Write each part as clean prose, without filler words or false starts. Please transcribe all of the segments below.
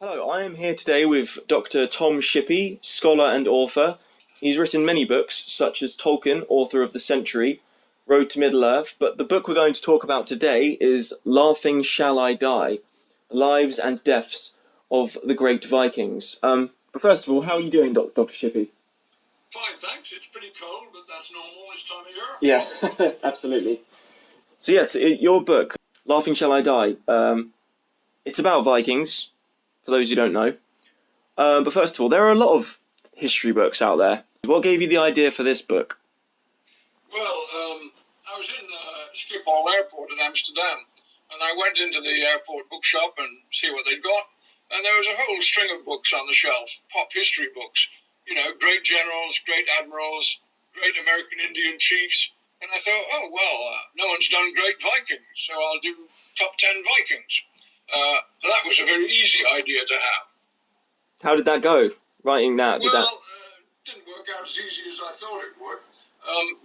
Hello, I am here today with Dr. Tom Shippey, scholar and author. He's written many books, such as Tolkien, author of The Century, Road to Middle-earth, but the book we're going to talk about today is Laughing Shall I Die? The Lives and Deaths of the Great Vikings. But first of all, how are you doing, Dr. Shippey? Fine, thanks. It's pretty cold, but that's normal this time of year. Yeah, absolutely. So yeah, your book, Laughing Shall I Die? It's about Vikings, for those who don't know. But first of all, there are a lot of history books out there. What gave you the idea for this book? Well, I was in Schiphol Airport in Amsterdam, and I went into the airport bookshop and see what they'd got, and there was a whole string of books on the shelf, pop history books. You know, great generals, great admirals, great American Indian chiefs. And I thought, oh, well, no one's done great Vikings, so I'll do top 10 Vikings. So that was a very easy idea to have. How did that go, writing that? Well, it didn't work out as easy as I thought it would,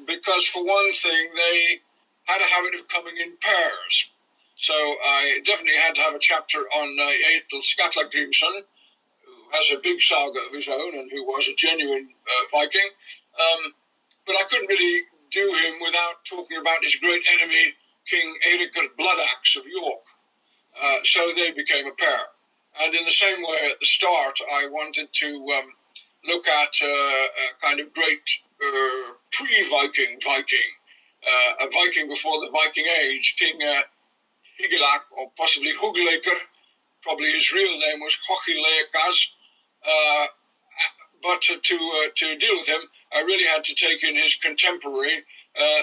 because for one thing, they had a habit of coming in pairs. So I definitely had to have a chapter on J.R.R, who has a big saga of his own and who was a genuine Viking. But I couldn't really do him without talking about his great enemy, King Eirikr Bloodaxe of York. So they became a pair. And in the same way, at the start, I wanted to look at a kind of great pre-Viking Viking, a Viking before the Viking Age, King Hygelac, or possibly Hugleikur. Probably his real name was Hochileakas. But to deal with him, I really had to take in his contemporary,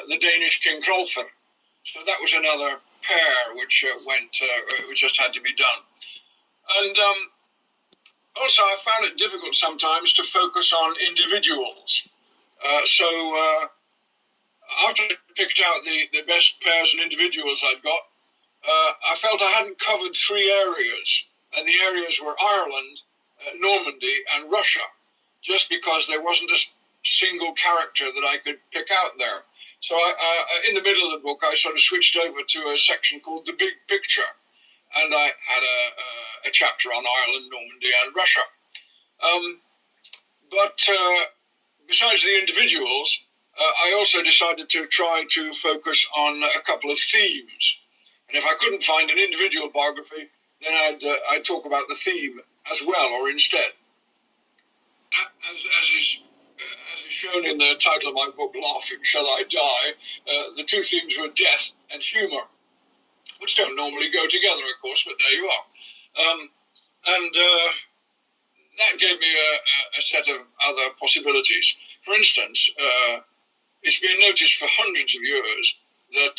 the Danish King Hrolfr. So that was another pair which which just had to be done. And also, I found it difficult sometimes to focus on individuals. So after I picked out the best pairs and individuals I'd got, I felt I hadn't covered three areas. And the areas were Ireland, Normandy, and Russia, just because there wasn't a single character that I could pick out there. So in the middle of the book, I sort of switched over to a section called The Big Picture. And I had a chapter on Ireland, Normandy, and Russia. But besides the individuals, I also decided to try to focus on a couple of themes. And if I couldn't find an individual biography, then I'd talk about the theme as well, or instead. As is shown in the title of my book, Laughing Shall I Die, the two themes were death and humour, which don't normally go together, of course, but there you are. And that gave me a set of other possibilities. For instance, it's been noticed for hundreds of years that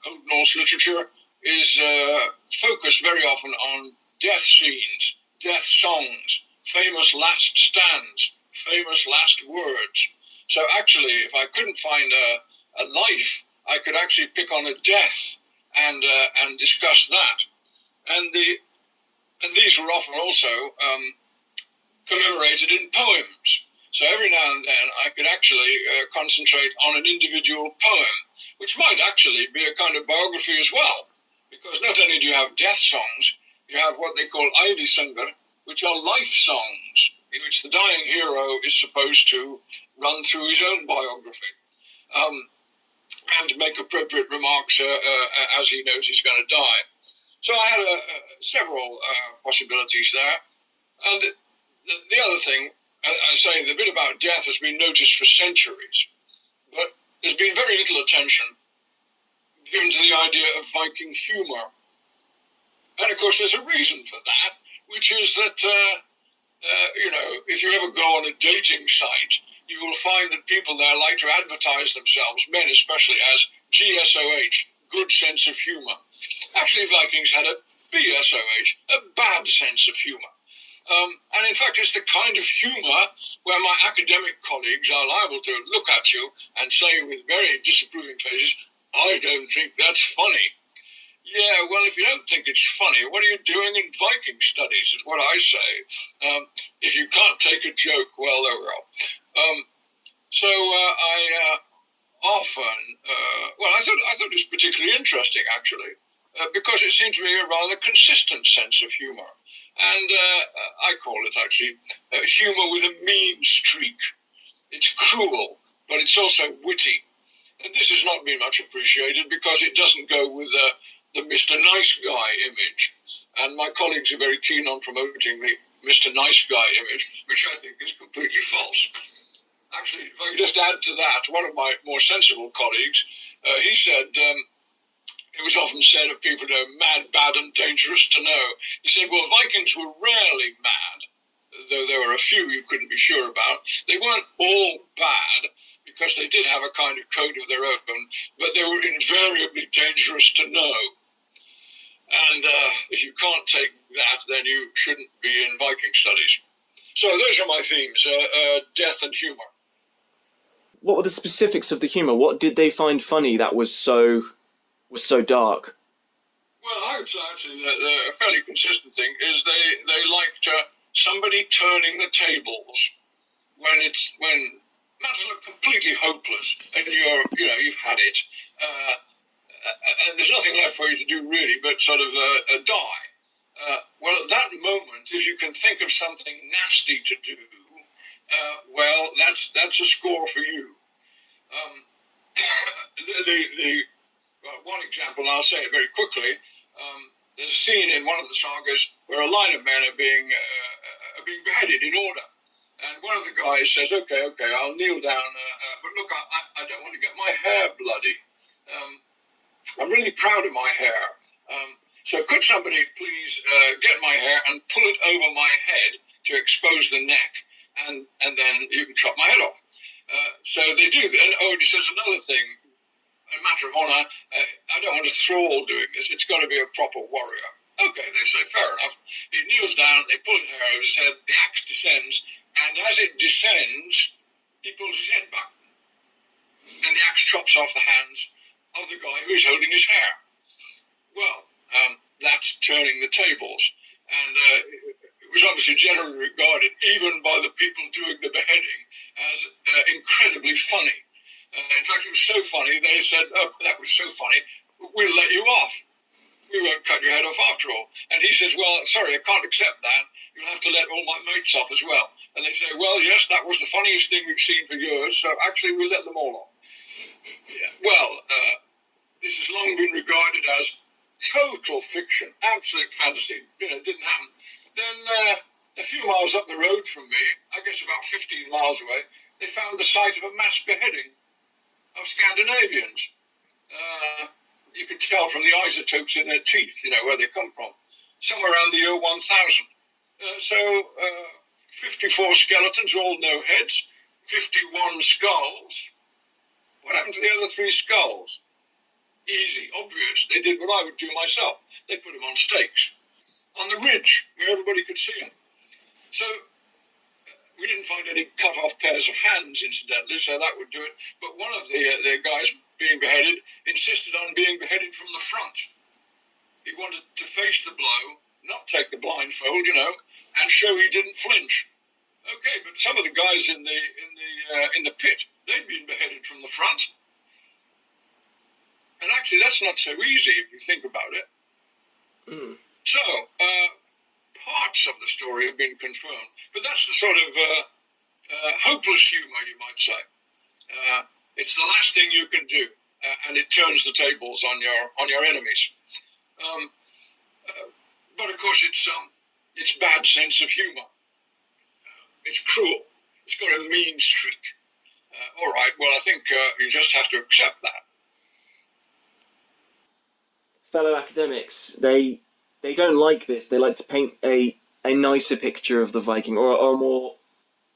Old Norse literature is focused very often on death scenes, death songs, famous last stands, famous last words. So actually, if I couldn't find a life, I could actually pick on a death and discuss that. And these were often also commemorated in poems. So every now and then I could actually concentrate on an individual poem, which might actually be a kind of biography as well, because not only do you have death songs, you have what they call Ævisanger, which are life songs, in which the dying hero is supposed to run through his own biography and make appropriate remarks as he knows he's going to die. So I had several possibilities there. And the other thing, I say, the bit about death has been noticed for centuries, but there's been very little attention given to the idea of Viking humour. And of course, there's a reason for that, which is that, if you ever go on a dating site, you will find that people there like to advertise themselves, men especially, as GSOH, good sense of humour. Actually, Vikings had a BSOH, a bad sense of humour. And in fact, it's the kind of humour where my academic colleagues are liable to look at you and say with very disapproving faces, I don't think that's funny. Yeah, well, if you don't think it's funny, what are you doing in Viking studies, is what I say. If you can't take a joke, well, there we are. So I often, I thought it was particularly interesting, actually, because it seemed to me a rather consistent sense of humour. And I call it, actually, humour with a mean streak. It's cruel, but it's also witty. And this has not been much appreciated because it doesn't go with the Mr. Nice Guy image. And my colleagues are very keen on promoting the Mr. Nice Guy image, which I think is completely false. Actually, if I could just add to that, one of my more sensible colleagues, he said, it was often said of people, mad, bad, and dangerous to know. He said, well, Vikings were rarely mad, though there were a few you couldn't be sure about. They weren't all bad, because they did have a kind of code of their own, but they were invariably dangerous to know. And if you can't take that, then you shouldn't be in Viking studies. So those are my themes, death and humour. What were the specifics of the humour? What did they find funny that was so dark? Well, I would say actually the fairly consistent thing is they liked somebody turning the tables when matters look completely hopeless and you've had it, and there's nothing left for you to do really but sort of die. Well, at that moment, if you can think of something nasty to do, well, that's a score for you. One example, and I'll say it very quickly. There's a scene in one of the sagas where a line of men are being beheaded in order. And one of the guys says, okay, I'll kneel down, but look, I don't want to get my hair bloody. I'm really proud of my hair. So could somebody please get my hair and pull it over my head to expose the neck, and then you can chop my head off. So they do that. Oh, he says another thing, a matter of honour, I don't want a thrall doing this, it's got to be a proper warrior. Okay, they say, fair enough. He kneels down, they pull his hair over his head, the axe descends, and as it descends, he pulls his head back. And the axe chops off the hands of the guy who is holding his hair. Well, that's turning the tables. And it was obviously generally regarded, even by the people doing the beheading, as incredibly funny. In fact, it was so funny, they said, oh, that was so funny, we'll let you off. We won't cut your head off after all. And he says, well, sorry, I can't accept that. You'll have to let all my mates off as well. And they say, well, yes, that was the funniest thing we've seen for years, so actually we'll let them all off. Yeah. Well, this has long been regarded as total fiction, absolute fantasy. It didn't happen. Then a few miles up the road from me, I guess about 15 miles away, they found the site of a mass beheading of Scandinavians. You could tell from the isotopes in their teeth, where they come from. Somewhere around the year 1000. So 54 skeletons, all no heads, 51 skulls. What happened to the other 3 skulls? Easy, obvious. They did what I would do myself. They put them on stakes on the ridge where everybody could see them. So we didn't find any cut-off pairs of hands, incidentally, so that would do it. But one of the guys being beheaded insisted on being beheaded from the front. He wanted to face the blow, not take the blindfold, and show he didn't flinch. Okay, but some of the guys in the pit, they'd been beheaded from the front. And actually, that's not so easy if you think about it. Mm. So, parts of the story have been confirmed, but that's the sort of hopeless humour, you might say. It's the last thing you can do, and it turns the tables on your enemies. But of course, it's bad sense of humour. It's cruel. It's got a mean streak. All right. Well, I think you just have to accept that. Fellow academics, they don't like this. They like to paint a nicer picture of the Viking, or a more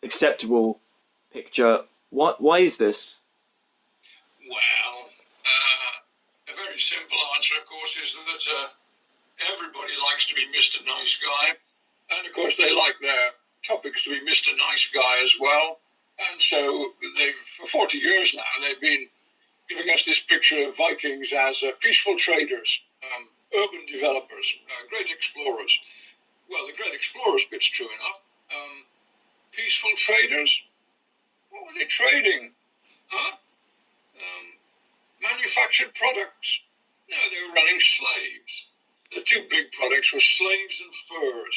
acceptable picture. Why is this? Well, a very simple answer, of course, is that everybody likes to be Mr. Nice Guy, and of course they like their topics to be Mr. Nice Guy as well. And so for 40 years now, they've been giving us this picture of Vikings as peaceful traders, urban developers, great explorers. Well, the great explorers bit's true enough. Peaceful traders? What were they trading? Huh? Manufactured products? No, they were running slaves. The 2 big products were slaves and furs.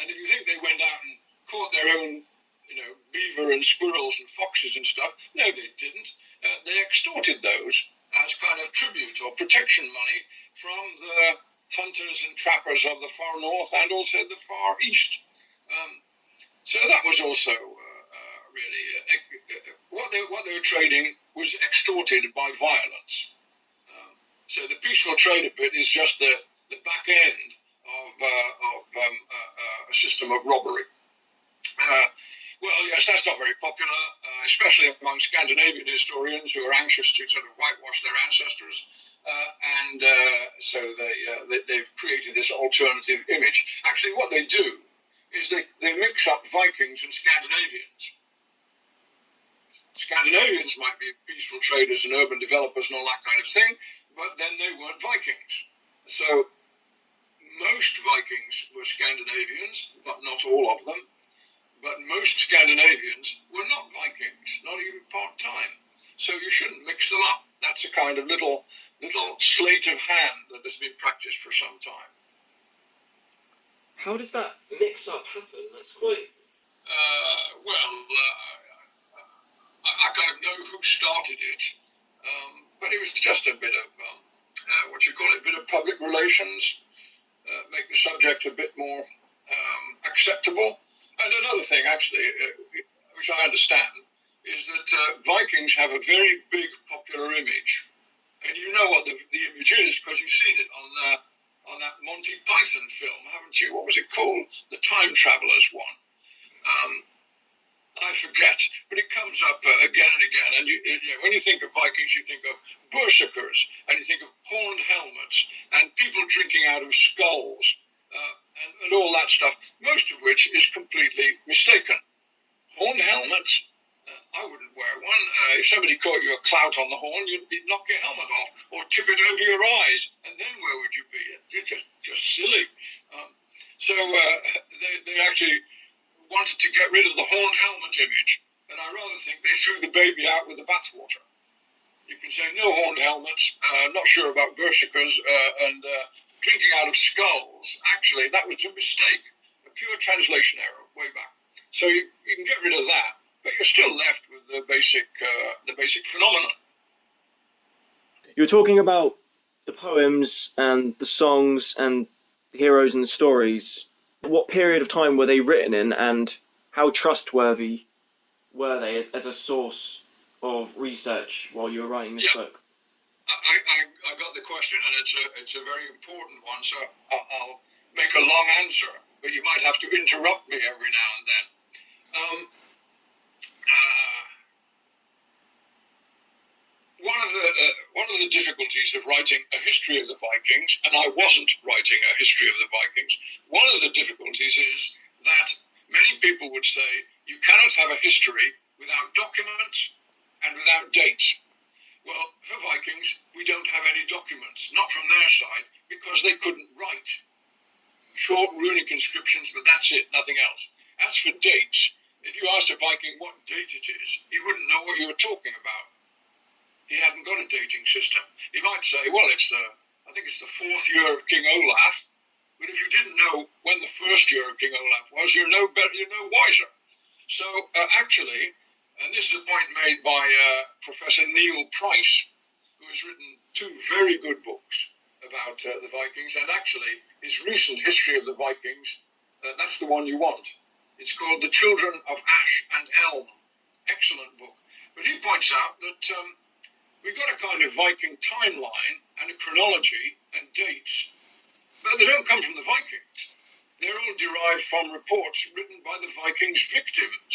And if you think they went out and caught their own, beaver and squirrels and foxes and stuff, no, they didn't. They extorted those as kind of tribute or protection money from the hunters and trappers of the far north and also the far east. So that was also really what they were trading was extorted by violence. So the peaceful trader bit is just the back end of a system of robbery. Well, yes, that's not very popular, especially among Scandinavian historians who are anxious to sort of whitewash their ancestors. So they've created this alternative image. Actually, what they do is they mix up Vikings and Scandinavians. Scandinavians might be peaceful traders and urban developers and all that kind of thing, but then they weren't Vikings. So most Vikings were Scandinavians, but not all of them. But most Scandinavians were not Vikings, not even part-time. So you shouldn't mix them up. That's a kind of little sleight of hand that has been practiced for some time. How does that mix-up happen? That's quite... I kind of know who started it, but it was just a bit of, a bit of public relations, make the subject a bit more acceptable. And another thing, actually, which I understand, is that Vikings have a very big popular image. And you know what the image is because you've seen it on that Monty Python film, haven't you? What was it called? The Time Travelers one. I forget, but it comes up again and again. And when you think of Vikings, you think of berserkers, and you think of horned helmets, and people drinking out of skulls, and all that stuff, most of which is completely mistaken. Horned helmets, I wouldn't wear one. If somebody caught you a clout on the horn, you'd knock your helmet off, or tip it over your eyes, and then where would you be? You're just silly. So they actually wanted to get rid of the horned helmet image, and I rather think they threw the baby out with the bathwater. You can say no horned helmets, not sure about berserkers, and drinking out of skulls. Actually, that was a mistake, a pure translation error way back. So you can get rid of that, but you're still left with the basic phenomenon. You're talking about the poems and the songs and the heroes and the stories. What period of time were they written in, and how trustworthy were they as a source of research while you were writing this book? I got the question, and it's a very important one, so I'll make a long answer, but you might have to interrupt me every now and then. One of the difficulties of writing a history of the Vikings, and I wasn't writing a history of the Vikings, one of the difficulties is that many people would say you cannot have a history without documents and without dates. Well, for Vikings, we don't have any documents, not from their side, because they couldn't write. Short runic inscriptions, but that's it, nothing else. As for dates, if you asked a Viking what date it is, he wouldn't know what you were talking about. He hadn't got a dating system. He might say, well, I think it's the 4th year of King Olaf, but if you didn't know when the 1st year of King Olaf was, you're no better, you're no wiser. So actually, and this is a point made by Professor Neil Price, who has written 2 very good books about the Vikings, and actually his recent history of the Vikings, that's the one you want. It's called The Children of Ash and Elm. Excellent book. But he points out that we've got a kind of Viking timeline and a chronology and dates, but they don't come from the Vikings. They're all derived from reports written by the Vikings' victims,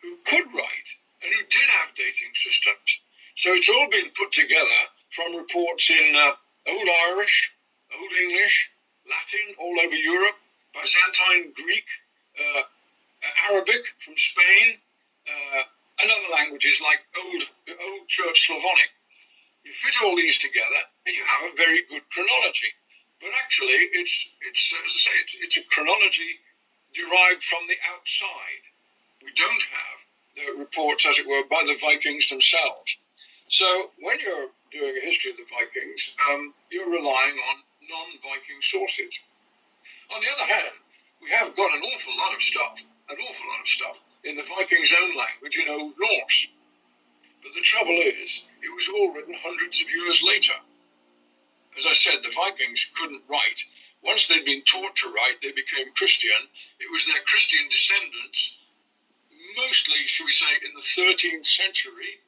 who could write and who did have dating systems. So it's all been put together from reports in Old Irish, Old English, Latin all over Europe, Byzantine Greek, Arabic from Spain, and other languages like Old Church Slavonic. You fit all these together and you have a very good chronology. But actually, it's as I say, it's a chronology derived from the outside. We don't have the reports, as it were, by the Vikings themselves. So when you're doing a history of the Vikings, you're relying on non-Viking sources. On the other hand, we have got an awful lot of stuff in the Vikings' own language, Norse. But the trouble is, it was all written hundreds of years later. As I said, the Vikings couldn't write. Once they'd been taught to write, they became Christian. It was their Christian descendants, mostly, shall we say, in the 13th century,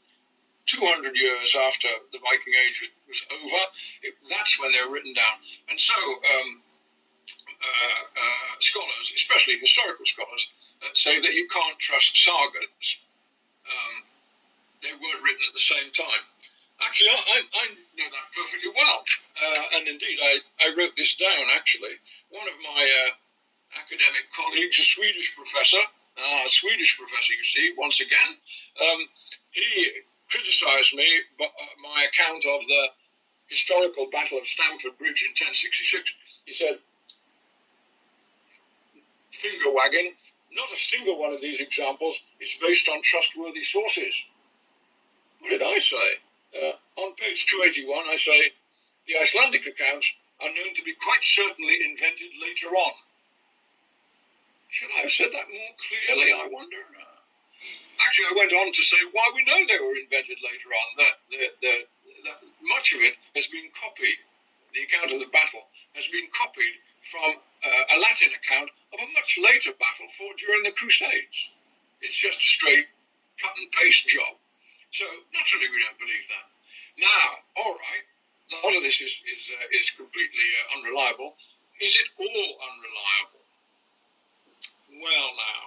200 years after the Viking Age was over, that's when they were written down. And so scholars, especially historical scholars, say that you can't trust sagas. They weren't written at the same time. Actually, I know that perfectly well. And indeed, I wrote this down, actually. One of my academic colleagues, a Swedish professor, you see, once again, he criticized me, my account of the historical Battle of Stamford Bridge in 1066. He said, finger wagging, not a single one of these examples is based on trustworthy sources. What did I say? On page 281, I say, the Icelandic accounts are known to be quite certainly invented later on. Should I have said that more clearly, I wonder? Actually, I went on to say why we know they were invented later on, that much of it has been copied, the account of the battle has been copied from a Latin account of a much later battle fought during the Crusades. It's just a straight cut and paste job. So, naturally, we don't believe that. Now, all right, a lot of this is completely unreliable. Is it all unreliable? Well, now,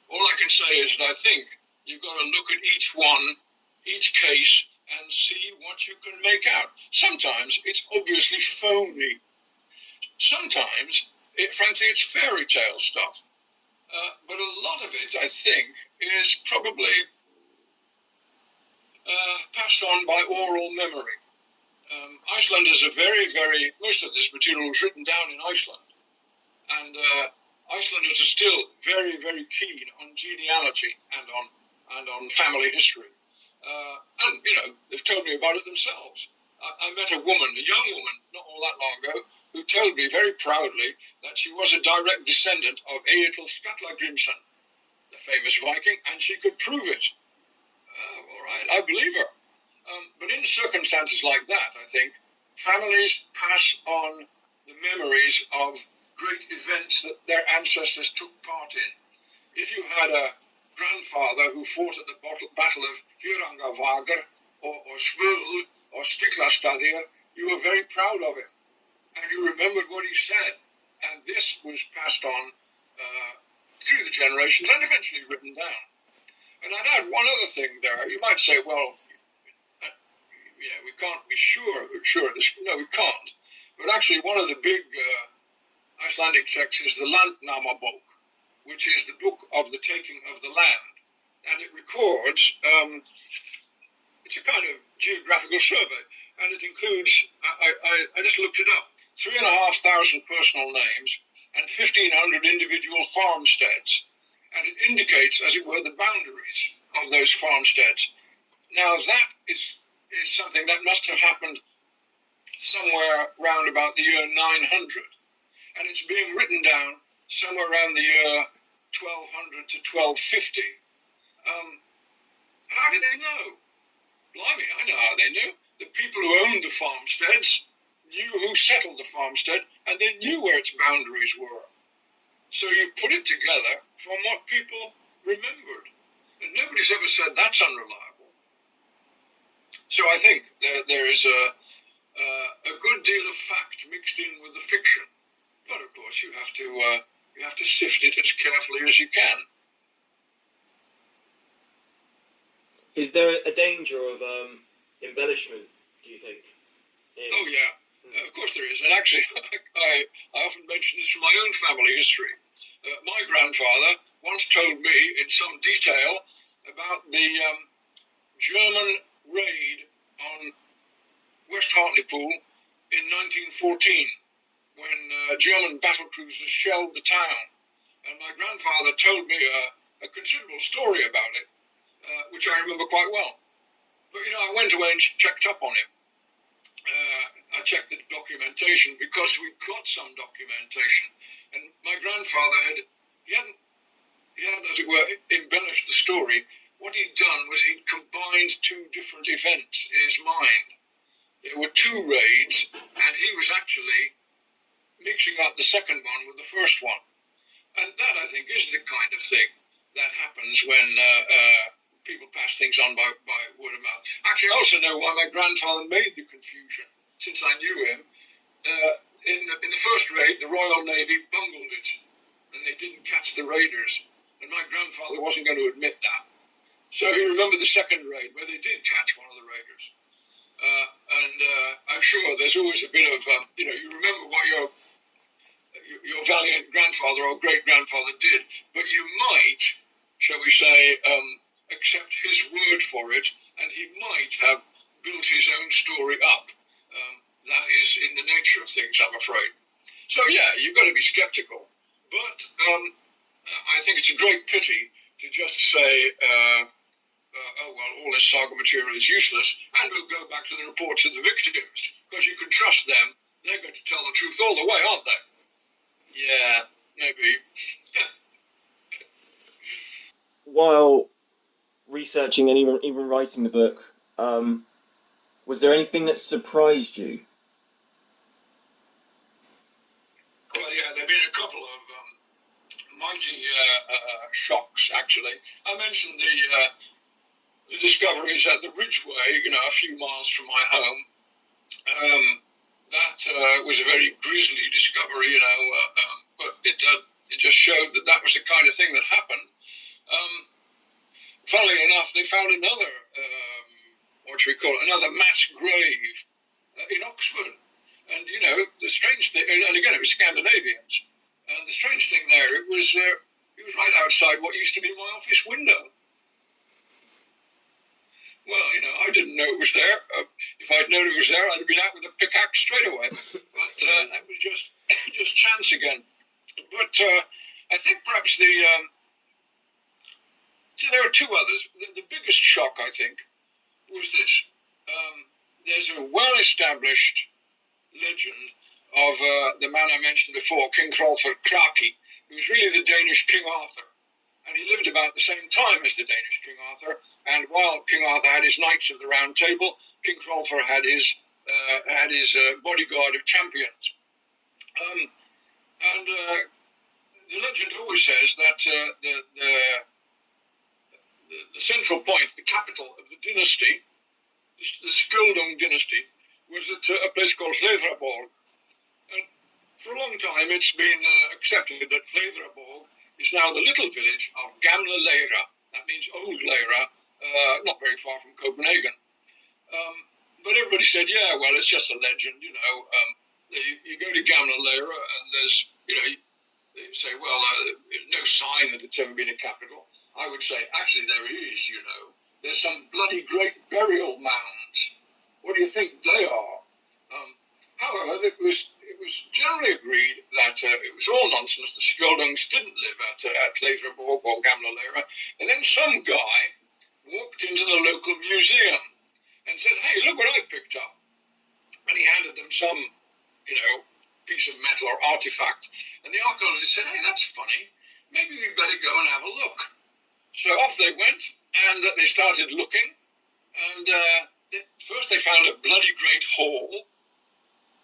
all I can say is that I think you've got to look at each case, and see what you can make out. Sometimes it's obviously phony. Sometimes, frankly, it's fairy tale stuff. But a lot of it, I think, is probably passed on by oral memory. Icelanders are most of this material was written down in Iceland. And Icelanders are still very, very keen on genealogy and on family history. And, they've told me about it themselves. I met a young woman, not all that long ago, who told me very proudly that she was a direct descendant of Egill Skallagrimsson, the famous Viking, and she could prove it. All right, I believe her. But in circumstances like that, I think, families pass on the memories of great events that their ancestors took part in. If you had a grandfather who fought at the Battle of Hjörungavágr or Svöl or Stiklastaðir, you were very proud of him, and you remembered what he said. And this was passed on through the generations and eventually written down. And I'd add one other thing there. You might say, well, we can't be sure of this. No, we can't. But actually, one of the big Icelandic texts is the Landnámabók, which is the book of the taking of the land. And it records, it's a kind of geographical survey, and it includes, I just looked it up, 3,500 personal names and 1,500 individual farmsteads. And it indicates, as it were, the boundaries of those farmsteads. Now, that is something that must have happened somewhere round about the year 900. And it's being written down somewhere around the year 1200 to 1250. How did they know? Blimey, I know how they knew. The people who owned the farmsteads knew who settled the farmstead, and they knew where its boundaries were. So you put it together from what people remembered. And nobody's ever said that's unreliable. So I think there is a good deal of fact mixed in with the fiction. But of course you have to sift it as carefully as you can. Is there a danger of embellishment, do you think? Oh yeah, of course there is. And actually, I often mention this from my own family history. My grandfather once told me in some detail about the German raid on West Hartlepool in 1914, when German battle cruisers shelled the town. And my grandfather told me a considerable story about it, which I remember quite well. But, I went away and checked up on him. I checked the documentation because we got some documentation. And my grandfather he hadn't, as it were, embellished the story. What he'd done was he'd combined two different events in his mind. There were two raids, and he was actually mixing up the second one with the first one. And that, I think, is the kind of thing that happens when people pass things on by word of mouth. Actually, I also know why my grandfather made the confusion, since I knew him. In the first raid, the Royal Navy bungled it, and they didn't catch the raiders. And my grandfather wasn't going to admit that. So he remembered the second raid, where they did catch one of the raiders. And I'm sure there's always a bit of, you remember what your valiant grandfather or great-grandfather did, but you might, shall we say, accept his word for it, and he might have built his own story up. That is in the nature of things, I'm afraid. So, yeah, you've got to be skeptical. But I think it's a great pity to just say, oh, well, all this saga material is useless, and we'll go back to the reports of the victims, because you can trust them. They're going to tell the truth all the way, aren't they? Yeah, maybe. While researching and even writing the book, was there anything that surprised you? Well, yeah, there have been a couple of mighty shocks, actually. I mentioned the discoveries at the Ridgeway, a few miles from my home. That was a very grisly discovery, but it just showed that was the kind of thing that happened. Funnily enough, they found another, another mass grave in Oxford. And, the strange thing, and again, it was Scandinavians. And the strange thing there, it was right outside what used to be my office window. Well, I didn't know it was there. If I'd known it was there, I'd have been out with a pickaxe straight away. But that was just chance again. But I think perhaps there are two others. The biggest shock, I think, was this. There's a well-established legend of the man I mentioned before, King Hrolfr Kraki, who was really the Danish King Arthur. And he lived about the same time as the Danish King Arthur. And while King Arthur had his Knights of the Round Table, King Hrolfr had his bodyguard of champions. The legend always says that the central point, the capital of the dynasty, the Skjoldung dynasty, was at a place called Hløðraborg. And for a long time it's been accepted that Hløðraborg is now the little village of Gamle Leira. That means Old Leira, not very far from Copenhagen. But everybody said, yeah, well, it's just a legend, You go to Gamle Leira and there's, they say, well, there's no sign that it's ever been a capital. I would say, actually, there is, There's some bloody great burial mounds. What do you think they are? However, it was generally agreed that it was all nonsense. The Skjoldungs didn't live at Hløðraborg or Gamle Leira. And then some guy walked into the local museum and said, hey, look what I picked up. And he handed them some, piece of metal or artifact. And the archaeologist said, hey, that's funny. Maybe we'd better go and have a look. So off they went, and they started looking. And first they found a bloody great hall.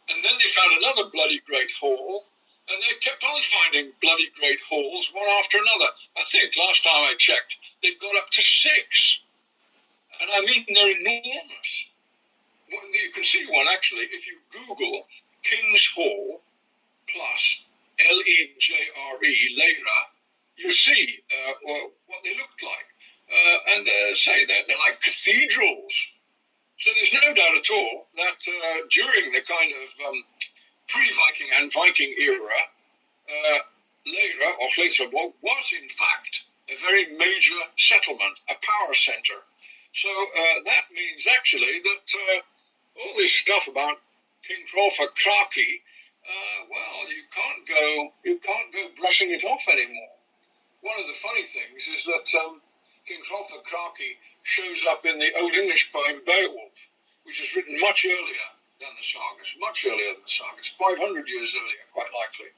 And then they found another bloody great hall. And they kept on finding bloody great halls, one after another. I think last time I checked, they'd got up to 6. And I mean, they're enormous. You can see one, actually, if you Google King's Hall plus L-E-J-R-E, Leira, you see what they looked like. And say that they're like cathedrals. So there's no doubt at all that during the kind of pre-Viking and Viking era, Leira, or Hløðraborg, was in fact a very major settlement, a power center. So that means actually that all this stuff about King Hrolfr Kraki, well, you can't go brushing it off anymore. One of the funny things is that King Hrolfr Kraki shows up in the Old English poem Beowulf, which was written much earlier than the sagas, 500 years earlier, quite likely.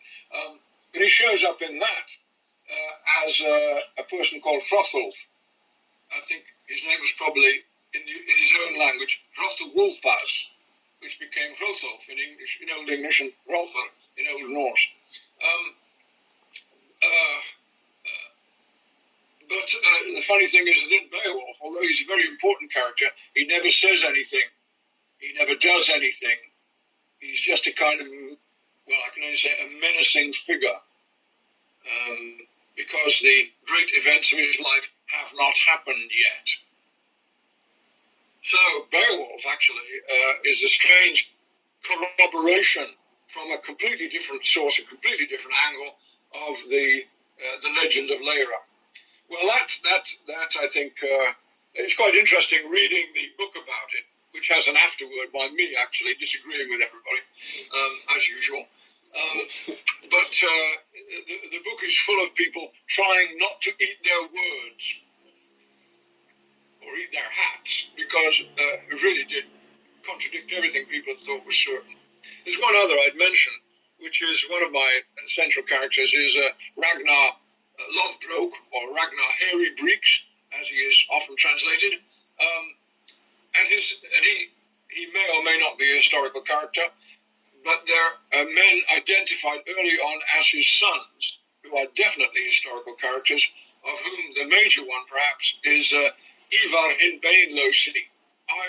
But he shows up in that as a person called Hrothulf. I think his name was probably, in his own language, Hrothulfaz, which became Hrothulf in English, in Old English, and Hrolfr in Old Norse. But the funny thing is that in Beowulf, although he's a very important character, he never says anything. He never does anything. He's just a kind of, well, I can only say a menacing figure. Because the great events of his life have not happened yet. So Beowulf actually is a strange corroboration from a completely different source, a completely different angle of the legend of Leira. Well, that I think it's quite interesting reading the book about it, which has an afterword by me actually disagreeing with everybody as usual. But the book is full of people trying not to eat their words or eat their hats because it really did contradict everything people thought was certain. There's one other I'd mention, which is one of my central characters, is Ragnar Lothbrok, or Ragnar Hairy Breeks, as he is often translated. And he may or may not be a historical character, but they're men identified early on as his sons, who are definitely historical characters, of whom the major one, perhaps, is Ivar in Bainlosi,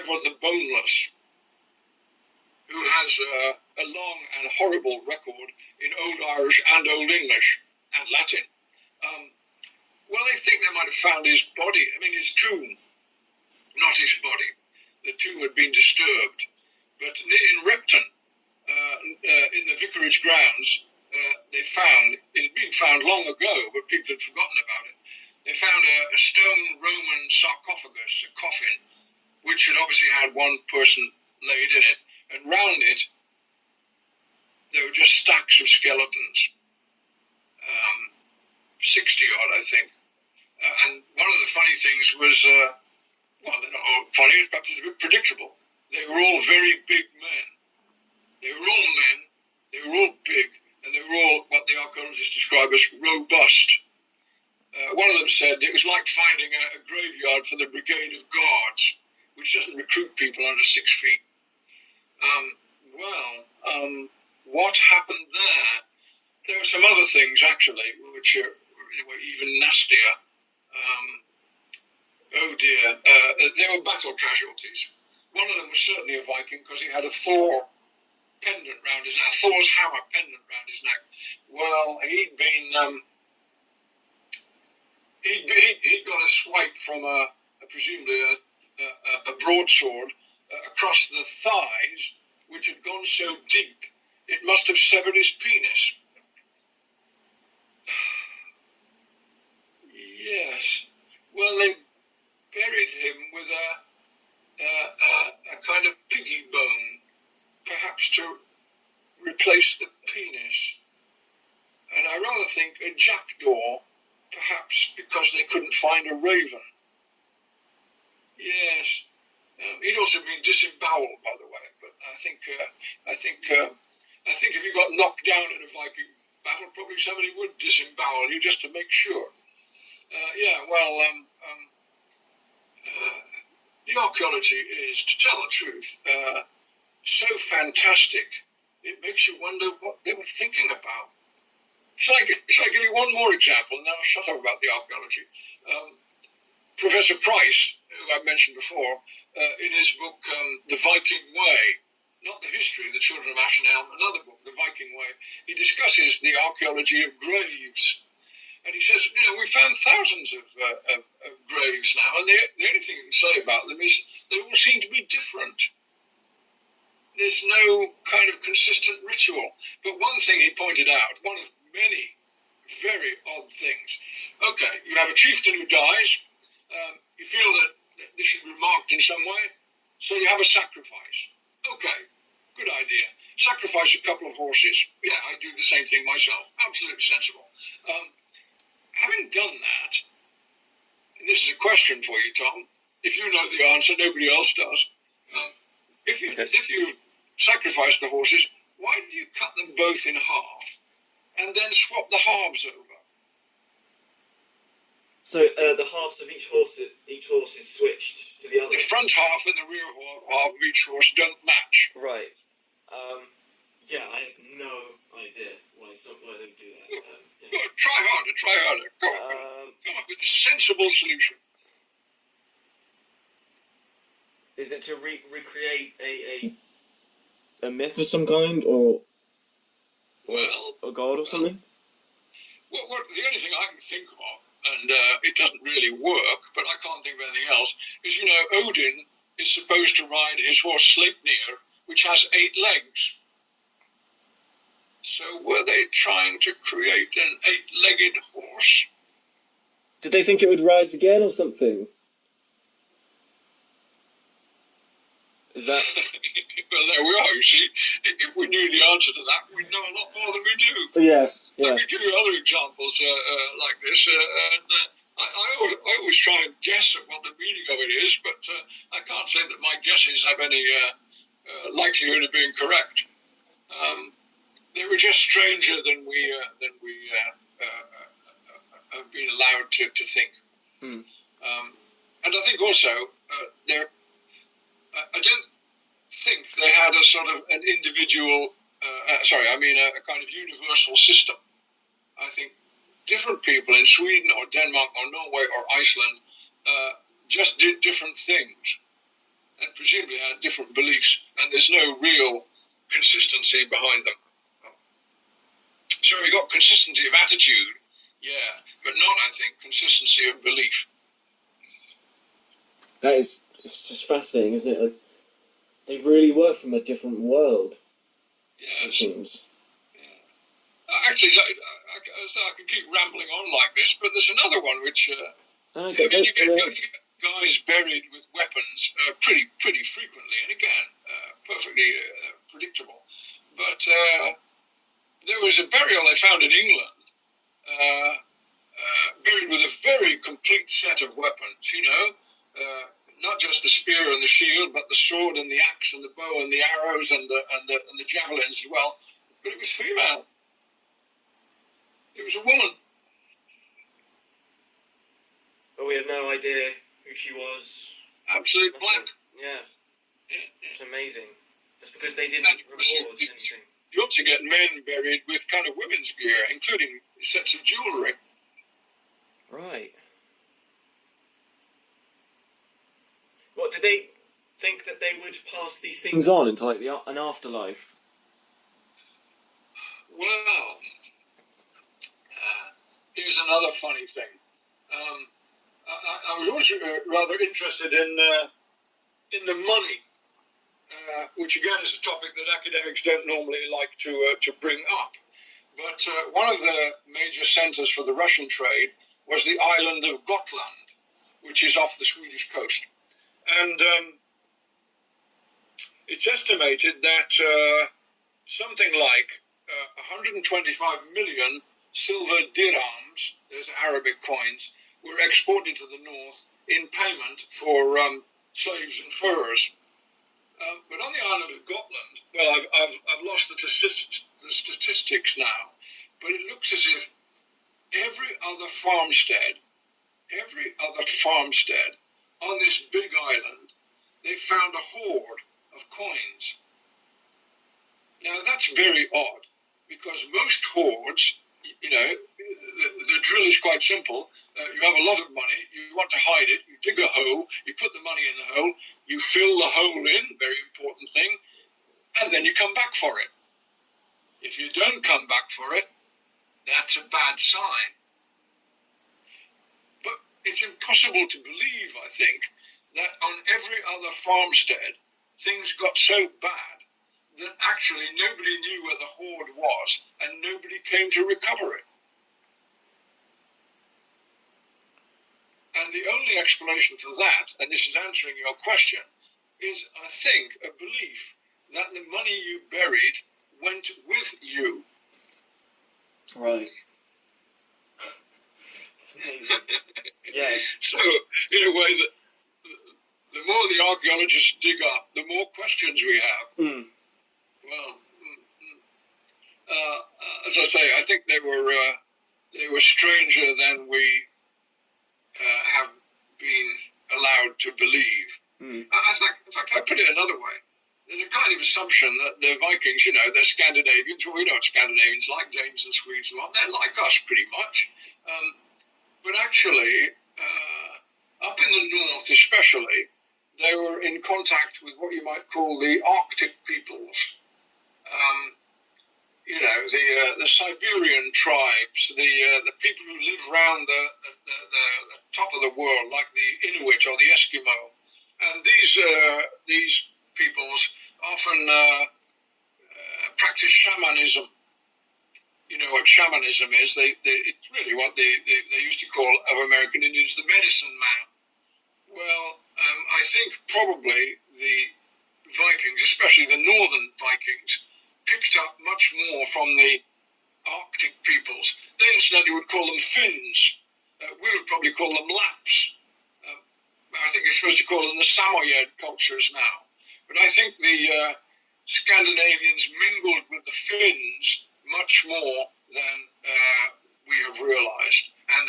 Ivar the Boneless, who has a long and horrible record in Old Irish and Old English and Latin. Well, they think they might have found his body, his tomb, not his body. The tomb had been disturbed. But in Repton, in the vicarage grounds, it had been found long ago, but people had forgotten about it. They found a stone Roman sarcophagus, a coffin, which had obviously had one person laid in it. And round it, there were just stacks of skeletons, 60 odd, I think. And one of the funny things was, well, they're not all funny, perhaps it's a bit predictable. They were all very big men. They were all men, they were all big, and they were all what the archaeologists describe as robust. One of them said it was like finding a graveyard for the Brigade of Guards, which doesn't recruit people under 6 feet. What happened there? There were some other things, actually, which were even nastier. There were battle casualties. One of them was certainly a Viking, because he had a Thor pendant round his neck, Thor's hammer pendant round his neck. Well, he'd got a swipe from presumably a broadsword across the thighs, which had gone so deep it must have severed his penis. Yes. Well, they buried him with a kind of piggy bone, perhaps to replace the penis. And I rather think a jackdaw, perhaps because they couldn't find a raven. Yes. He'd also been disemboweled, by the way. But I think if you got knocked down in a Viking battle, probably somebody would disembowel you just to make sure. The archaeology is, to tell the truth, so fantastic. It makes you wonder what they were thinking about. Shall I give you one more example, and then I'll shut up about the archaeology? Professor Price, who I mentioned before, in his book, The Viking Way, not the history of the children of Ashenelm, another book, The Viking Way, he discusses the archaeology of graves. And he says, we found thousands of graves now, and the only thing you can say about them is they all seem to be different. There's no kind of consistent ritual. But one thing he pointed out, one of many very odd things. Okay, you have a chieftain who dies. You feel that this should be marked in some way, so you have a sacrifice. Okay, good idea. Sacrifice a couple of horses. Yeah, I do the same thing myself. Absolutely sensible. Having done that, and this is a question for you, Tom. If you know the answer, nobody else does. If you sacrifice the horses, why do you cut them both in half? and then swap the halves over. So the halves of each horse is switched to the other. The front half and the rear half of each horse don't match. Right. Yeah, I have no idea why they do that. Yeah. Good. Try harder. Come up with a sensible solution. Is it to recreate a myth of some kind, or a god or something? Well, the only thing I can think of, and it doesn't really work, but I can't think of anything else, is, Odin is supposed to ride his horse Sleipnir, which has 8 legs. So were they trying to create an 8-legged horse? Did they think it would rise again or something? Is that... Well, there we are, you see. If we knew the answer to that, we'd know a lot more than we do. Yeah. I could give you other examples like this, and I always try and guess at what the meaning of it is, but I can't say that my guesses have any likelihood of being correct. They were just stranger than we have been allowed to think. And I think also I don't think they had a sort of an individual, a kind of universal system. I think different people in Sweden or Denmark or Norway or Iceland just did different things and presumably had different beliefs, and there's no real consistency behind them. So we got consistency of attitude, yeah, but not, I think, consistency of belief. It's just fascinating, isn't it? Like, they really were from a different world. Yes. It seems. Yeah. Actually, I can keep rambling on like this, but there's another one which you get guys buried with weapons pretty frequently, and again, perfectly predictable. But there was a burial they found in England, buried with a very complete set of weapons, not just the spear and the shield, but the sword and the axe and the bow and the arrows and the javelins as well. But it was female. It was a woman. But we had no idea who she was. Absolute blank. Yeah. It's amazing. Just because they didn't record anything. You also get men buried with kind of women's gear, including sets of jewellery. Right. What, did they think that they would pass these things on into like an afterlife? Well, here's another funny thing. I was always rather interested in the money, which again is a topic that academics don't normally like to bring up. But one of the major centres for the Russian trade was the island of Gotland, which is off the Swedish coast. And it's estimated that something like 125 million silver dirhams, those Arabic coins, were exported to the north in payment for slaves and furs. But on the island of Gotland, well, I've lost the statistics now, but it looks as if every other farmstead on this big island, they found a hoard of coins. Now that's very odd, because most hoards, the drill is quite simple. You have a lot of money, you want to hide it, you dig a hole, you put the money in the hole, you fill the hole in, very important thing, and then you come back for it. If you don't come back for it, that's a bad sign. But it's impossible to believe, I think, that on every other farmstead, things got so bad that actually nobody knew where the hoard was and nobody came to recover it. And the only explanation for that, and this is answering your question, is, I think, a belief that the money you buried went with you. Right. It's amazing. Yeah. So, in a way, the more the archaeologists dig up, the more questions we have. Well, as I say, I think they were stranger than we have been allowed to believe. In fact, I put it another way. There's a kind of assumption that the Vikings, they're Scandinavians. Well, we know what Scandinavians like, Danes and Swedes and what. They're like us, pretty much. But actually, up in the north especially, they were in contact with what you might call the Arctic peoples. The Siberian tribes, the people who live around the top of the world, like the Inuit or the Eskimo. And these peoples often practice shamanism. You know what shamanism is? It's really what they used to call of American Indians the medicine man. Well, I think probably the Vikings, especially the northern Vikings, picked up much more from the Arctic peoples. They incidentally would call them Finns. We would probably call them Lapps. I think you're supposed to call them the Samoyed cultures now. But I think the Scandinavians mingled with the Finns much more than we have realized. And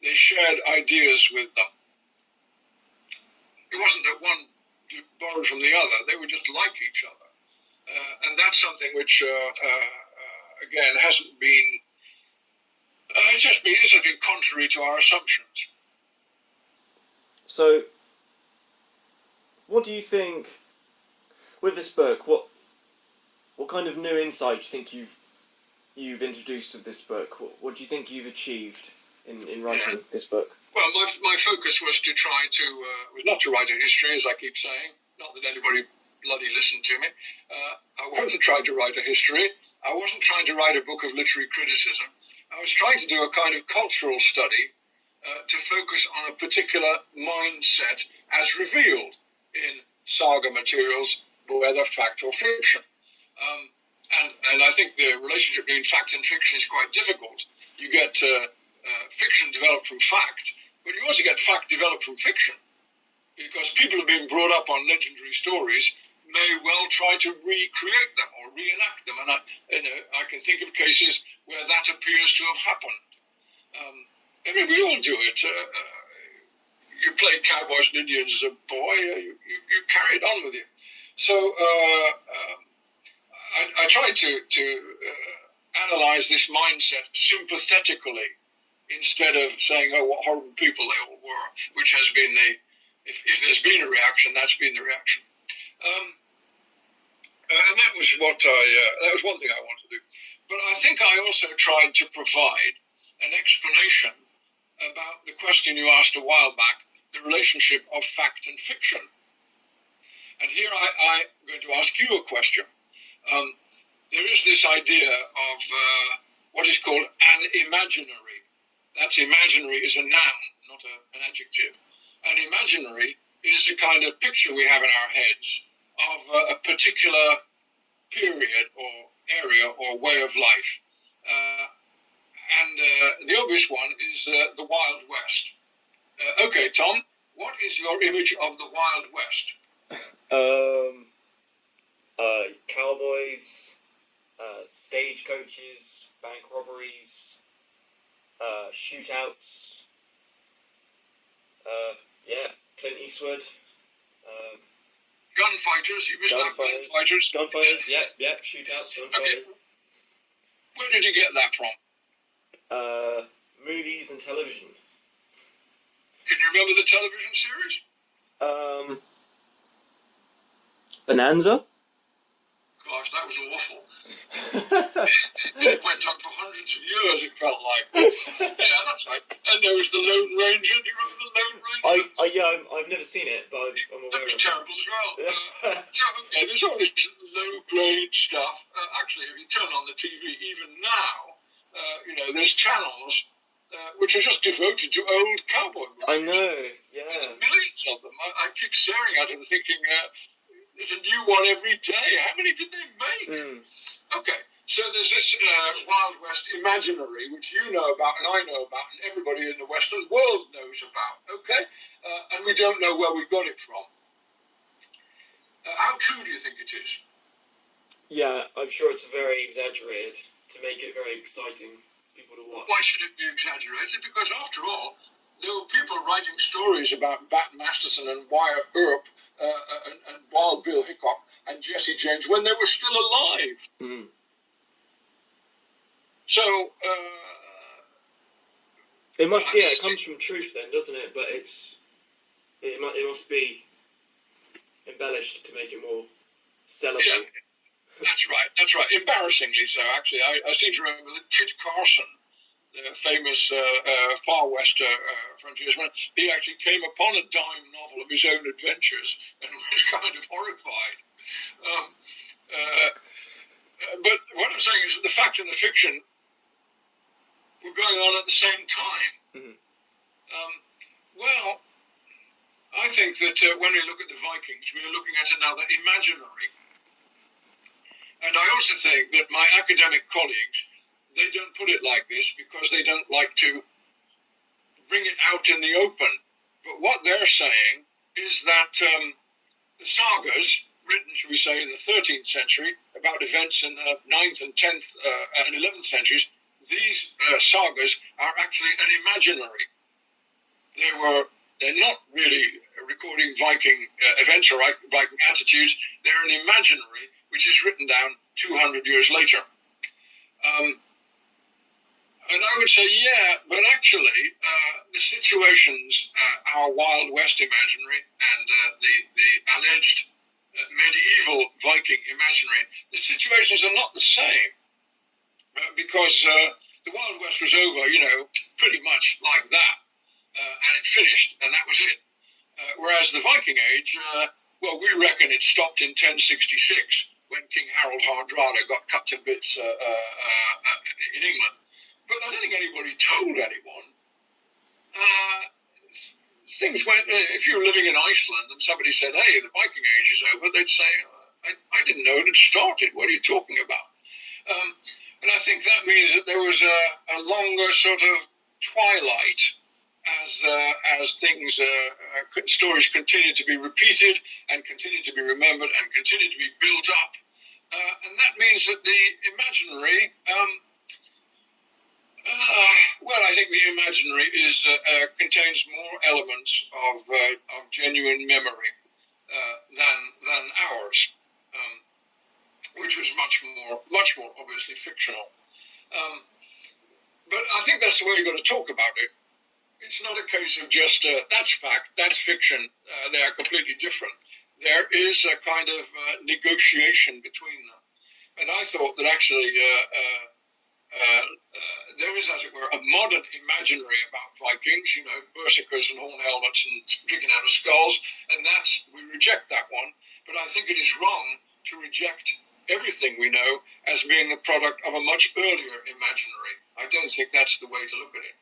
they shared ideas with them. It wasn't that one borrowed from the other. They were just like each other. And that's something which, again, hasn't been... It's just been contrary to our assumptions. So, what do you think, with this book, what kind of new insight do you think you've introduced with this book? What do you think you've achieved in writing this book? Well, my focus was to try to, was not to write a history, as I keep saying, not that anybody bloody listened to me. I wasn't trying to write a history. I wasn't trying to write a book of literary criticism. I was trying to do a kind of cultural study to focus on a particular mindset as revealed in saga materials, whether fact or fiction. And I think the relationship between fact and fiction is quite difficult. You get fiction developed from fact, but you also get fact developed from fiction, because people have been brought up on legendary stories may well try to recreate them or reenact them. And I can think of cases where that appears to have happened. I mean, we all do it. You played cowboys and Indians as a boy, you carry it on with you. So I tried to analyze this mindset sympathetically instead of saying, oh, what horrible people they all were, which has been if there's been a reaction, that's been the reaction. And that was that was one thing I wanted to do. But I think I also tried to provide an explanation about the question you asked a while back, the relationship of fact and fiction. And here I'm going to ask you a question. There is this idea of what is called an imaginary. That's imaginary is a noun, not an adjective. An imaginary is the kind of picture we have in our heads of a particular period or area or way of life. And the obvious one is the Wild West. Okay, Tom, what is your image of the Wild West? Cowboys, stagecoaches, bank robberies, shootouts. Clint Eastwood. Gunfighters, you missed out gunfighters. Gunfighters, yeah, shootouts, gunfighters. Okay. Where did you get that from? Movies and television. Can you remember the television series? Bonanza? Gosh, that was awful. It went on for hundreds of years, it felt like. Yeah, that's right. And there was the Lone Ranger. Do you remember the Lone Ranger? I've never seen it, but I'm aware of it. That was terrible as well. So, okay, there's all this low-grade stuff. Actually, if you turn on the TV, even now, there's channels which are just devoted to old cowboy movies. I know, yeah. There's millions of them. I keep staring at them thinking, there's a new one every day. How many did they make? Okay, so there's this Wild West imaginary, which you know about and I know about and everybody in the Western world knows about, okay? And we don't know where we got it from. How true do you think it is? Yeah, I'm sure it's very exaggerated to make it very exciting for people to watch. Why should it be exaggerated? Because after all, there were people writing stories about Bat Masterson and Wyatt Earp and Wild Bill Hickok and Jesse James when they were still alive. Mm. So it must, it comes from truth then, doesn't it? But it must be embellished to make it more sellable. Yeah, that's right. Embarrassingly so, actually. I seem to remember that Kit Carson, the famous Far West frontiersman, he actually came upon a dime novel of his own adventures and was kind of horrified. But what I'm saying is that the fact and the fiction were going on at the same time. Mm-hmm. Well, I think that when we look at the Vikings, we are looking at another imaginary. And I also think that my academic colleagues, they don't put it like this because they don't like to bring it out in the open. But what they're saying is that the sagas, written, shall we say, in the 13th century, about events in the 9th and 10th and 11th centuries, these sagas are actually an imaginary. They're not really recording Viking events or Viking attitudes. They're an imaginary, which is written down 200 years later. And I would say, yeah, but actually, the situations, our Wild West imaginary and the alleged medieval Viking imaginary, the situations are not the same. Because the Wild West was over, pretty much like that. And it finished, and that was it. Whereas the Viking Age, we reckon it stopped in 1066 when King Harold Hardrada got cut to bits in England. But I don't think anybody told anyone. Things went. If you were living in Iceland and somebody said, "Hey, the Viking Age is over," they'd say, "I didn't know it had started. What are you talking about?" And I think that means that there was a longer sort of twilight as things, stories continued to be repeated and continued to be remembered and continued to be built up. And that means that the imaginary, I think the imaginary contains more elements of genuine memory than ours, which was much more obviously fictional. But I think that's the way you've got to talk about it. It's not a case of just, that's fact, that's fiction, they are completely different. There is a kind of negotiation between them. And I thought that actually there is, as it were, a modern imaginary about Vikings, berserkers and horn helmets and drinking out of skulls, and we reject that one. But I think it is wrong to reject everything we know as being the product of a much earlier imaginary. I don't think that's the way to look at it.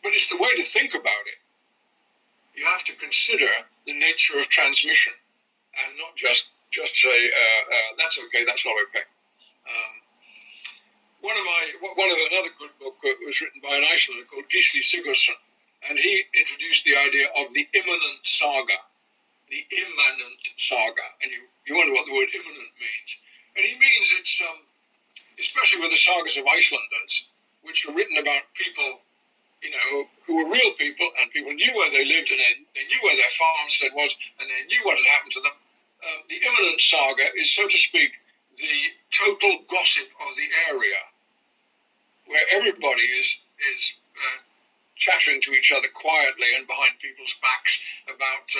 But it's the way to think about it. You have to consider the nature of transmission and not just say, that's okay, that's not okay. Another good book was written by an Icelander called Gisli Sigurdsson, and he introduced the idea of the Imminent Saga. The Imminent Saga. And you wonder what the word imminent means. And he means it's, especially with the sagas of Icelanders, which were written about people who were real people, and people knew where they lived, and they knew where their farmstead was, and they knew what had happened to them. The Imminent Saga is, so to speak, the total gossip of the area, where everybody is chattering to each other quietly and behind people's backs about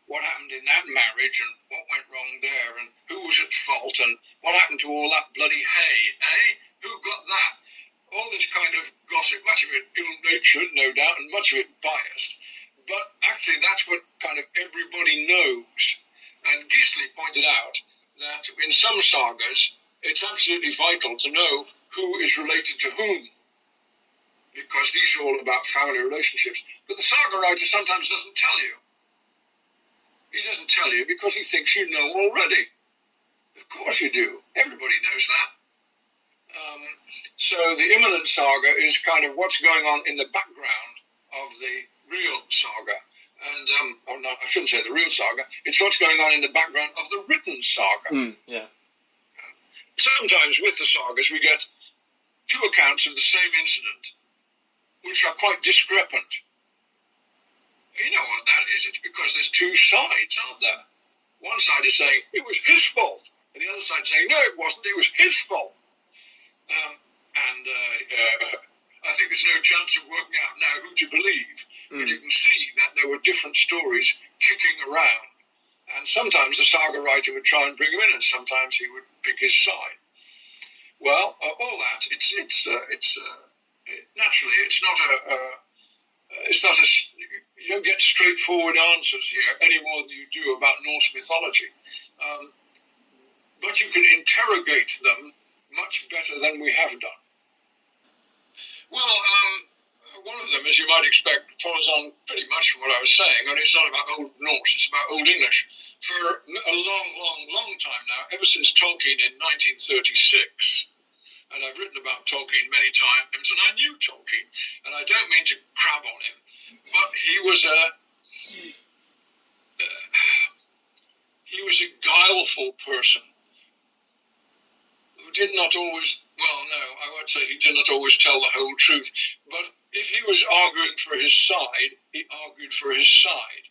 what happened in that marriage, and what went wrong there, and who was at fault, and what happened to all that bloody hay, Who got that? All this kind of gossip, much of it ill-natured, no doubt, and much of it biased. But actually, that's what kind of everybody knows. And Gisli pointed out that in some sagas, it's absolutely vital to know who is related to whom, because these are all about family relationships. But the saga writer sometimes doesn't tell you. He doesn't tell you because he thinks you know already. Of course you do. Everybody knows that. So the Imminent Saga is kind of what's going on in the background of the real saga. And, I shouldn't say the real saga, it's what's going on in the background of the written saga. Yeah. Sometimes with the sagas we get two accounts of the same incident, which are quite discrepant. You know what that is? It's because there's two sides, aren't there? One side is saying, it was his fault, and the other side is saying, no, it wasn't, it was his fault. I think there's no chance of working out now who to believe. But you can see that there were different stories kicking around. And sometimes the saga writer would try and bring him in, and sometimes he would pick his side. Well, all that, naturally, it's not you don't get straightforward answers here any more than you do about Norse mythology. But you can interrogate them much better than we have done. Well, one of them, as you might expect, follows on pretty much from what I was saying, and it's not about Old Norse, it's about Old English. For a long time now, ever since Tolkien in 1936, and I've written about Tolkien many times, and I knew Tolkien, and I don't mean to crab on him, but he was a guileful person who did not always, well, no, I won't say he did not always tell the whole truth, but if he was arguing for his side, he argued for his side.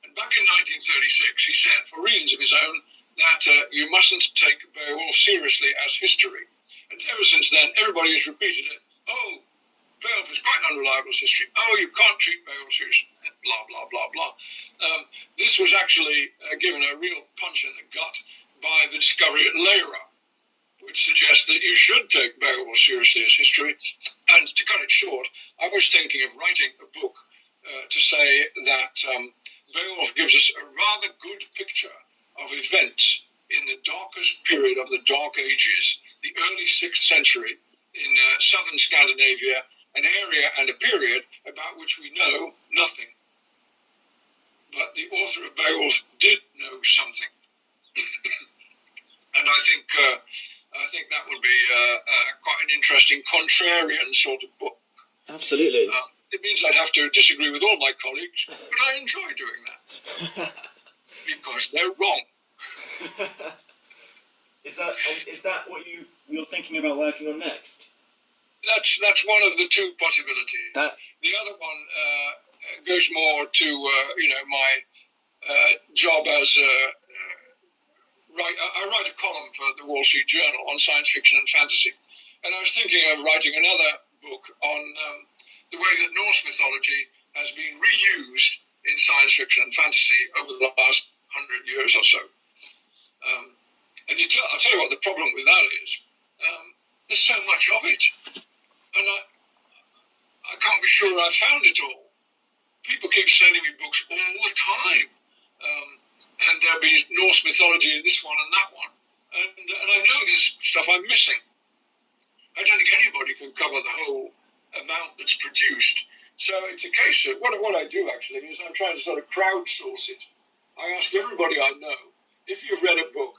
And back in 1936, he said, for reasons of his own, that you mustn't take Beowulf seriously as history. And ever since then, everybody has repeated it. Oh, Beowulf is quite unreliable as history. Oh, you can't treat Beowulf seriously. Blah, blah, blah, blah. This was actually given a real punch in the gut by the discovery at Leira, which suggests that you should take Beowulf seriously as history. And to cut it short, I was thinking of writing a book to say that Beowulf gives us a rather good picture of events in the darkest period of the Dark Ages, the early 6th century in southern Scandinavia, an area and a period about which we know nothing. But the author of Beowulf did know something. And I think that would be quite an interesting contrarian sort of book. Absolutely. It means I'd have to disagree with all my colleagues, but I enjoy doing that. Because they're wrong. Is that what you're thinking about working on next? That's one of the two possibilities. The other one goes more to my job as I write a column for the Wall Street Journal on science fiction and fantasy, and I was thinking of writing another book on the way that Norse mythology has been reused in science fiction and fantasy over the last 100 years or so. And I'll tell you what the problem with that is. There's so much of it. And I can't be sure I've found it all. People keep sending me books all the time. And there'll be Norse mythology in this one and that one. And I know there's stuff I'm missing. I don't think anybody can cover the whole amount that's produced. So it's a case of, what I do actually is I'm trying to sort of crowdsource it. I ask everybody I know, if you've read a book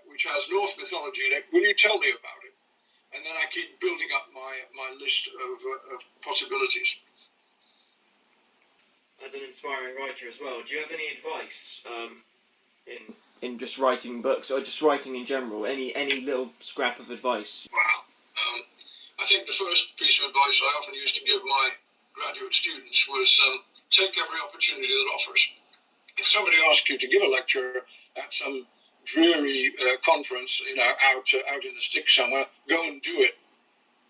which has Norse mythology in it, will you tell me about it? And then I keep building up my list of possibilities. As an inspiring writer as well, do you have any advice in just writing books, or just writing in general? Any little scrap of advice? Wow. I think the first piece of advice I often used to give my graduate students was take every opportunity that offers. If somebody asks you to give a lecture at some dreary conference, out in the sticks somewhere, go and do it.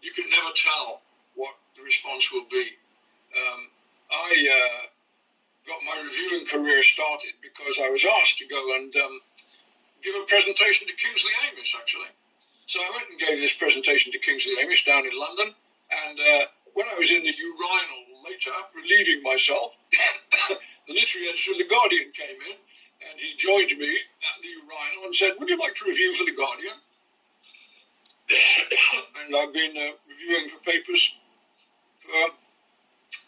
You can never tell what the response will be. I got my reviewing career started because I was asked to go and give a presentation to Kingsley Amis, actually. So I went and gave this presentation to Kingsley Amis down in London, and when I was in the urinal later, relieving myself, the literary editor of The Guardian came in, and he joined me at the urinal and said, would you like to review for The Guardian? And I've been reviewing for papers for,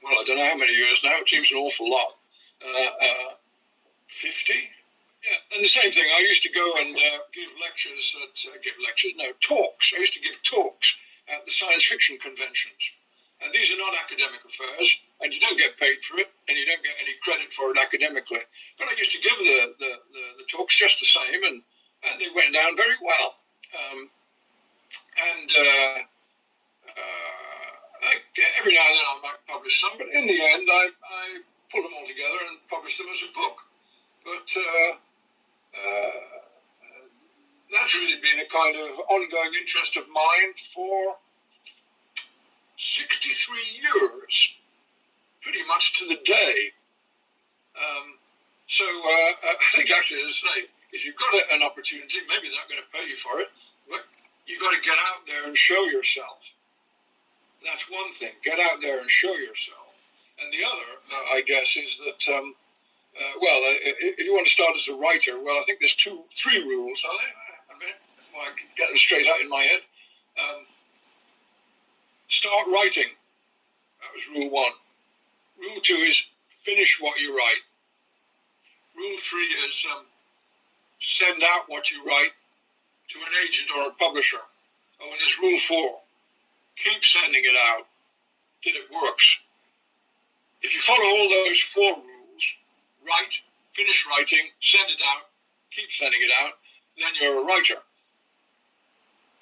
I don't know how many years now. It seems an awful lot. 50? Yeah, and the same thing. I used to go and talks. I used to give talks at the science fiction conventions. And these are not academic affairs, and you don't get paid for it, and you don't get any credit for it academically. But I used to give the talks just the same, and they went down very well. published some, but in the end I pulled them all together and published them as a book. But that's really been a kind of ongoing interest of mine for 63 years, pretty much to the day. So I think actually, as I say, if you've got an opportunity, maybe they're not going to pay you for it, but you've got to get out there and show yourself. That's one thing, get out there and show yourself. And the other, I guess, is that, if you want to start as a writer, well, I think there's three rules, are there? I can get them straight out in my head. Start writing. That was rule 1. Rule 2 is finish what you write. Rule 3 is send out what you write to an agent or a publisher. Oh, and there's rule 4. Keep sending it out till it works. If you follow all those 4 rules, write, finish writing, send it out, keep sending it out, then you're a writer.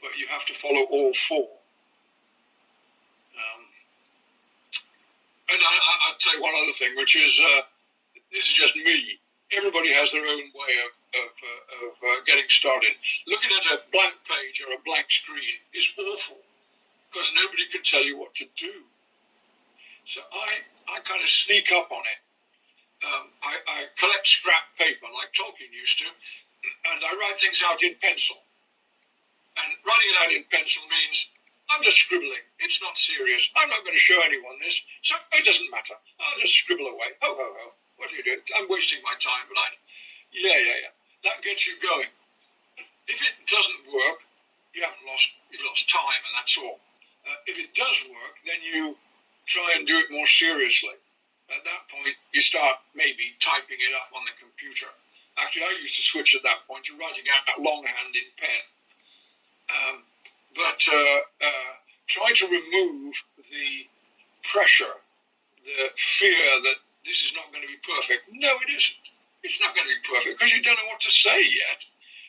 But you have to follow all 4. And I'd say one other thing, which is, this is just me. Everybody has their own way of getting started. Looking at a blank page or a blank screen is awful, because nobody can tell you what to do. So I kind of sneak up on it. I collect scrap paper like Tolkien used to, and I write things out in pencil. And writing it out in pencil means I'm just scribbling. It's not serious. I'm not going to show anyone this, so it doesn't matter. I'll just scribble away. Ho, ho, ho. What do you do? I'm wasting my time, but yeah. That gets you going. If it doesn't work, you've lost time, and that's all. If it does work, then you try and do it more seriously. At that point, you start maybe typing it up on the computer. Actually, I used to switch at that point to writing out longhand in pen. But try to remove the pressure, the fear that this is not going to be perfect. No, it isn't. It's not going to be perfect because you don't know what to say yet.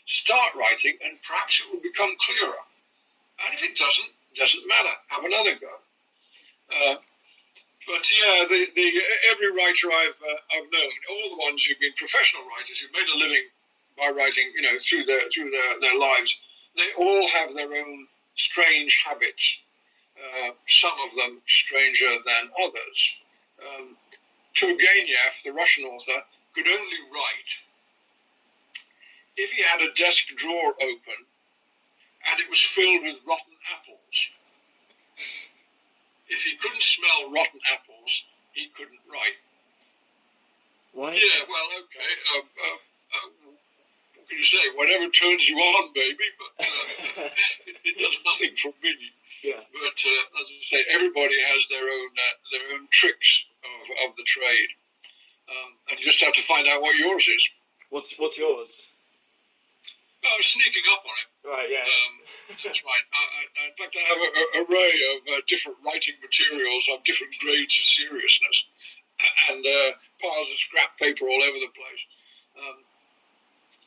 Start writing and perhaps it will become clearer. And if it doesn't matter. Have another go. But yeah, every writer I've known, all the ones who've been professional writers who've made a living by writing, through their lives, they all have their own strange habits. Some of them stranger than others. Turgenev, the Russian author, could only write if he had a desk drawer open and it was filled with rotten apples. If he couldn't smell rotten apples, he couldn't write. Why? Yeah, well, okay. What can you say? Whatever turns you on, baby, but it does nothing for me. Yeah. But as I say, everybody has their own tricks of the trade, and you just have to find out what yours is. What's yours? Sneaking up on it. Right. Yeah. That's right. In fact, I have an array of different writing materials of different grades of seriousness, and piles of scrap paper all over the place.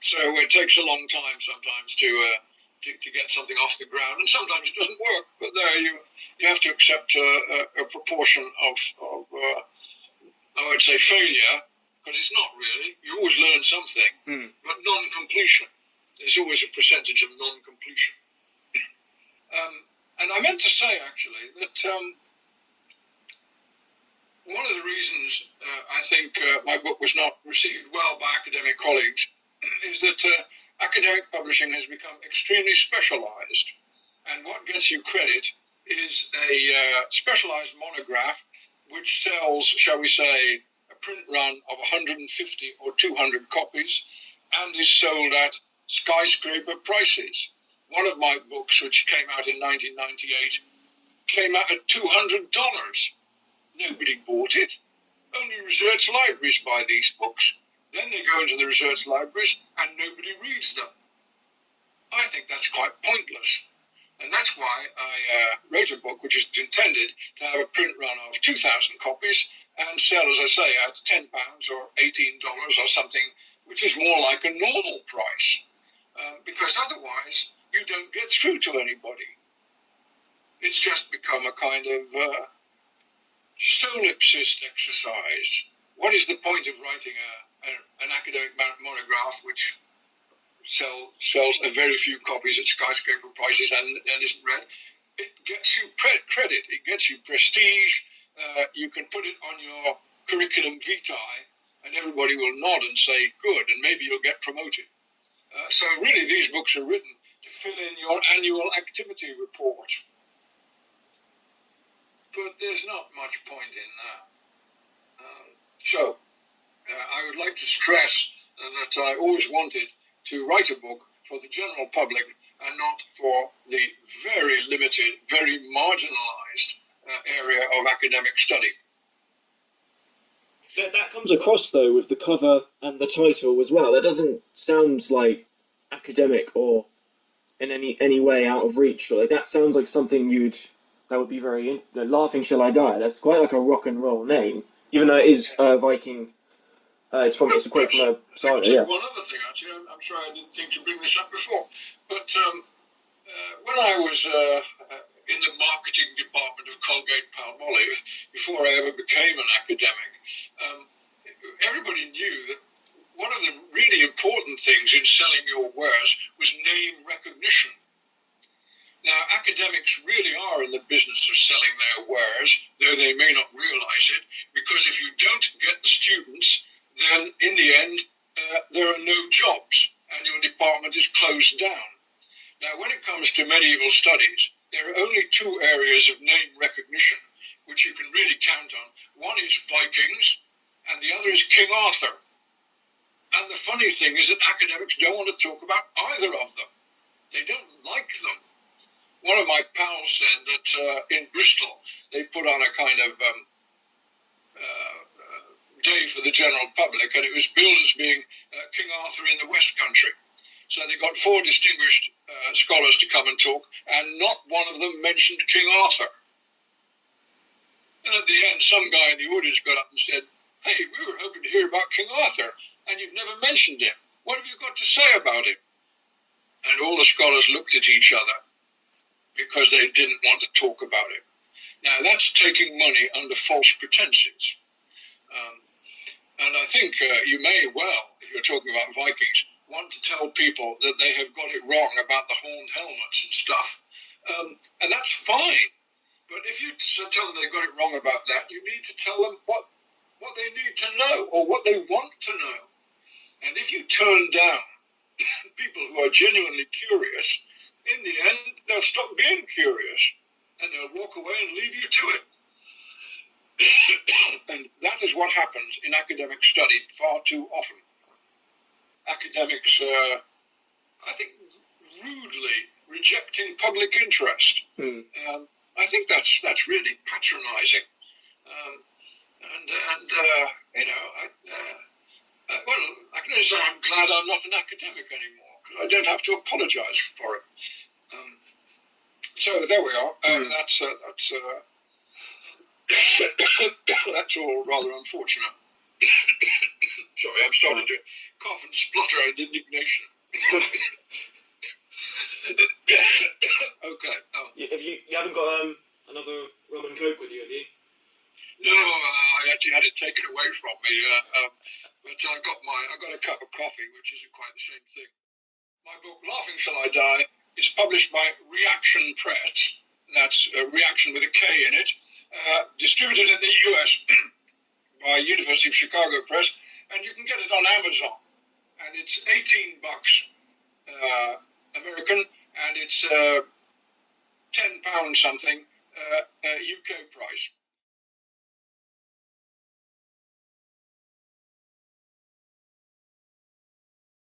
So it takes a long time sometimes to get something off the ground, and sometimes it doesn't work. But there, you have to accept a proportion of I would say failure, because it's not really. You always learn something, but non-completion. There's always a percentage of non-completion. And I meant to say, actually, that one of the reasons I think my book was not received well by academic colleagues is that academic publishing has become extremely specialized. And what gets you credit is a specialized monograph which sells, shall we say, a print run of 150 or 200 copies and is sold at skyscraper prices. One of my books, which came out in 1998, came out at $200. Nobody bought it. Only research libraries buy these books. Then they go into the research libraries and nobody reads them. I think that's quite pointless. And that's why I wrote a book which is intended to have a print run of 2,000 copies and sell, as I say, at £10 or $18 or something, which is more like a normal price. Because otherwise, you don't get through to anybody. It's just become a kind of solipsist exercise. What is the point of writing an academic monograph which sells a very few copies at skyscraper prices and isn't read? It gets you credit, it gets you prestige, you can put it on your curriculum vitae, and everybody will nod and say good, and maybe you'll get promoted. So really these books are written to fill in your annual activity report. But there's not much point in that. I would like to stress that I always wanted to write a book for the general public and not for the very limited, very marginalized area of academic study. That comes across, though, with the cover and the title as well. That doesn't sound like academic or in any way out of reach. Like, that sounds like something that would be very Laughing Shall I Die. That's quite like a rock and roll name, even though it is Viking. It's a quote from a saga. Yeah. One other thing, actually, I'm sorry I didn't think to bring this up before, but when I was in the marketing department of Colgate-Palmolive, before I ever became an academic, everybody knew that one of the really important things in selling your wares was name recognition. Now, academics really are in the business of selling their wares, though they may not realize it, because if you don't get the students, then in the end, there are no jobs and your department is closed down. Now, when it comes to medieval studies, there are only two areas of name recognition which you can really count on. One is Vikings, and the other is King Arthur. And the funny thing is that academics don't want to talk about either of them. They don't like them. One of my pals said that in Bristol, they put on a kind of day for the general public, and it was billed as being King Arthur in the West Country. So they got 4 distinguished scholars to come and talk, and not one of them mentioned King Arthur. And at the end, some guy in the audience got up and said, "Hey, we were hoping to hear about King Arthur, and you've never mentioned him. What have you got to say about him?" And all the scholars looked at each other because they didn't want to talk about it. Now, that's taking money under false pretenses. And I think you may well, if you're talking about Vikings, want to tell people that they have got it wrong about the horned helmets and stuff. And that's fine. But if you tell them they've got it wrong about that, you need to tell them what they need to know or what they want to know. And if you turn down people who are genuinely curious, in the end, they'll stop being curious and they'll walk away and leave you to it. And that is what happens in academic study far too often. Academics, I think, rudely rejecting public interest. I think that's really patronizing. Well, I can only say I'm glad I'm not an academic anymore, because I don't have to apologize for it. So there we are. That's all rather unfortunate. Sorry, I'm starting to cough and splutter in indignation. Okay. You haven't got another rum and coke with you, have you? No, I actually had it taken away from me. But I got a cup of coffee, which isn't quite the same thing. My book, Laughing Shall I Die, is published by Reaction Press. That's Reaction with a K in it. Distributed in the US by University of Chicago Press, and you can get it on Amazon. And it's $18 American, and it's £10 something UK price.